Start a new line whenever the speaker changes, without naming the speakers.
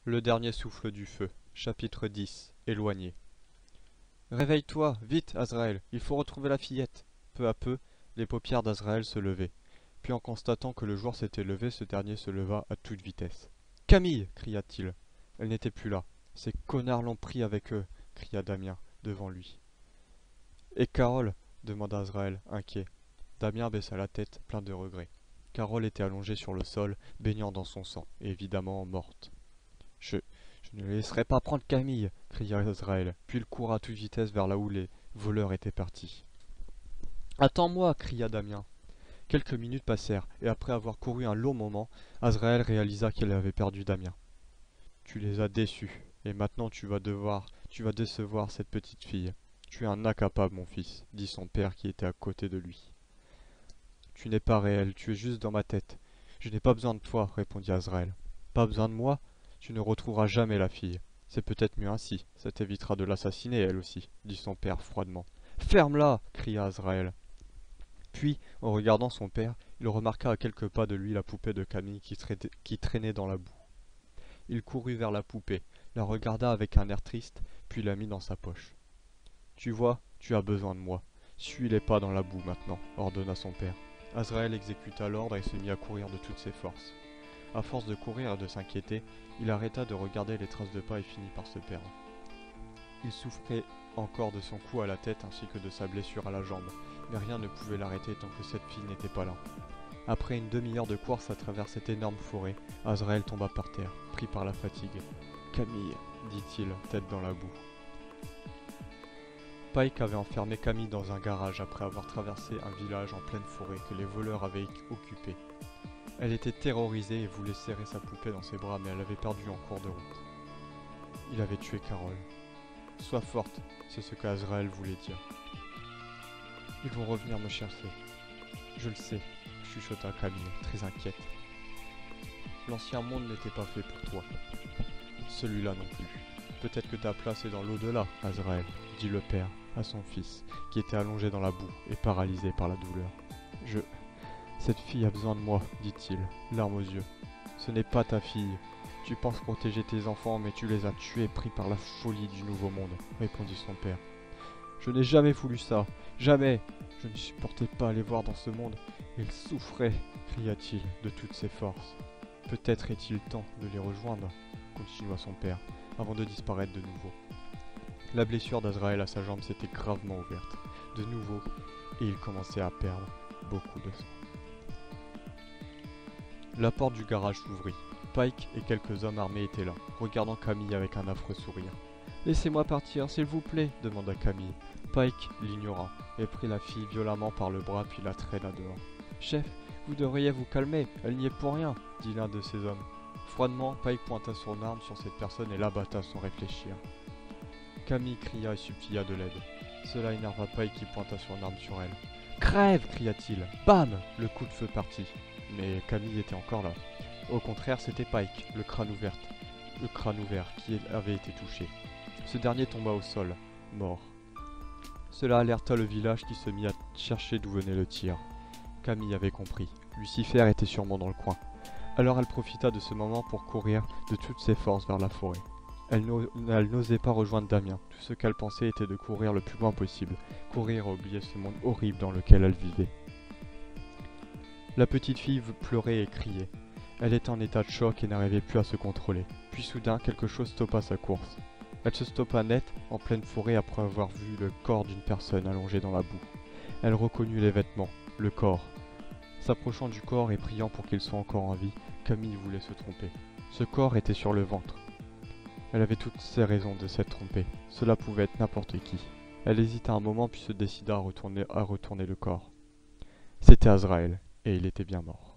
Le dernier souffle du feu. Chapitre 10. Éloigné. Réveille-toi, vite, Azraël, il faut retrouver la fillette. Peu à peu, les paupières d'Azraël se levaient. Puis en constatant que le jour s'était levé, ce dernier se leva à toute vitesse. Camille, cria-t-il. Elle n'était plus là. Ces connards l'ont pris avec eux, cria Damien, devant lui. Et Carole demanda Azraël, inquiet. Damien baissa la tête, plein de regret. Carole était allongée sur le sol, baignant dans son sang, et évidemment morte. Je ne laisserai pas prendre Camille, cria Azraël, puis il courut à toute vitesse vers là où les voleurs étaient partis. Attends-moi, cria Damien. Quelques minutes passèrent, et après avoir couru un long moment, Azraël réalisa qu'il avait perdu Damien. Tu les as déçus, et maintenant tu vas décevoir cette petite fille. Tu es un incapable, mon fils, dit son père qui était à côté de lui. Tu n'es pas réel, tu es juste dans ma tête. Je n'ai pas besoin de toi, répondit Azraël. Pas besoin de moi? Tu ne retrouveras jamais la fille. C'est peut-être mieux ainsi, ça t'évitera de l'assassiner elle aussi, dit son père froidement. Ferme-la, cria Azraël. Puis, en regardant son père, il remarqua à quelques pas de lui la poupée de Camille qui traînait dans la boue. Il courut vers la poupée, la regarda avec un air triste, puis la mit dans sa poche. Tu vois, tu as besoin de moi. Suis les pas dans la boue maintenant, ordonna son père. Azraël exécuta l'ordre et se mit à courir de toutes ses forces. À force de courir et de s'inquiéter, il arrêta de regarder les traces de pas et finit par se perdre. Il souffrait encore de son coup à la tête ainsi que de sa blessure à la jambe, mais rien ne pouvait l'arrêter tant que cette fille n'était pas là. Après une demi-heure de course à travers cette énorme forêt, Azraël tomba par terre, pris par la fatigue. « Camille !» dit-il, tête dans la boue. Pike avait enfermé Camille dans un garage après avoir traversé un village en pleine forêt que les voleurs avaient occupé. Elle était terrorisée et voulait serrer sa poupée dans ses bras, mais elle avait perdu en cours de route. Il avait tué Carole. Sois forte, c'est ce qu'Azraël voulait dire. Ils vont revenir me chercher. Je le sais, chuchota Camille, très inquiète. L'ancien monde n'était pas fait pour toi. Celui-là non plus. Peut-être que ta place est dans l'au-delà, Azraël, dit le père à son fils, qui était allongé dans la boue et paralysé par la douleur. Cette fille a besoin de moi, dit-il, larmes aux yeux. Ce n'est pas ta fille. Tu penses protéger tes enfants, mais tu les as tués pris par la folie du nouveau monde, répondit son père. Je n'ai jamais voulu ça, jamais. Je ne supportais pas aller voir dans ce monde. Il souffrait, cria-t-il de toutes ses forces. Peut-être est-il temps de les rejoindre, continua son père, avant de disparaître de nouveau. La blessure d'Azraël à sa jambe s'était gravement ouverte, de nouveau, et il commençait à perdre beaucoup de sang. La porte du garage s'ouvrit. Pike et quelques hommes armés étaient là, regardant Camille avec un affreux sourire. « Laissez-moi partir, s'il vous plaît » demanda Camille. Pike l'ignora et prit la fille violemment par le bras puis la traîna dehors. « Chef, vous devriez vous calmer, elle n'y est pour rien » dit l'un de ses hommes. Froidement, Pike pointa son arme sur cette personne et l'abatta sans réfléchir. Camille cria et supplia de l'aide. Cela énerva Pike qui pointa son arme sur elle. « Crève » cria-t-il. Bam ! Le coup de feu partit. Mais Camille était encore là. Au contraire, c'était Pike, le crâne ouvert, qui avait été touché. Ce dernier tomba au sol, mort. Cela alerta le village qui se mit à chercher d'où venait le tir. Camille avait compris. Lucifer était sûrement dans le coin. Alors elle profita de ce moment pour courir de toutes ses forces vers la forêt. Elle n'osait pas rejoindre Damien. Tout ce qu'elle pensait était de courir le plus loin possible. Courir à oublier ce monde horrible dans lequel elle vivait. La petite fille pleurait et criait. Elle était en état de choc et n'arrivait plus à se contrôler. Puis soudain, quelque chose stoppa sa course. Elle se stoppa net, en pleine forêt, après avoir vu le corps d'une personne allongée dans la boue. Elle reconnut les vêtements, le corps. S'approchant du corps et priant pour qu'il soit encore en vie, Camille voulait se tromper. Ce corps était sur le ventre. Elle avait toutes ses raisons de s'être trompée. Cela pouvait être n'importe qui. Elle hésita un moment puis se décida à retourner le corps. C'était Azraël, et il était bien mort.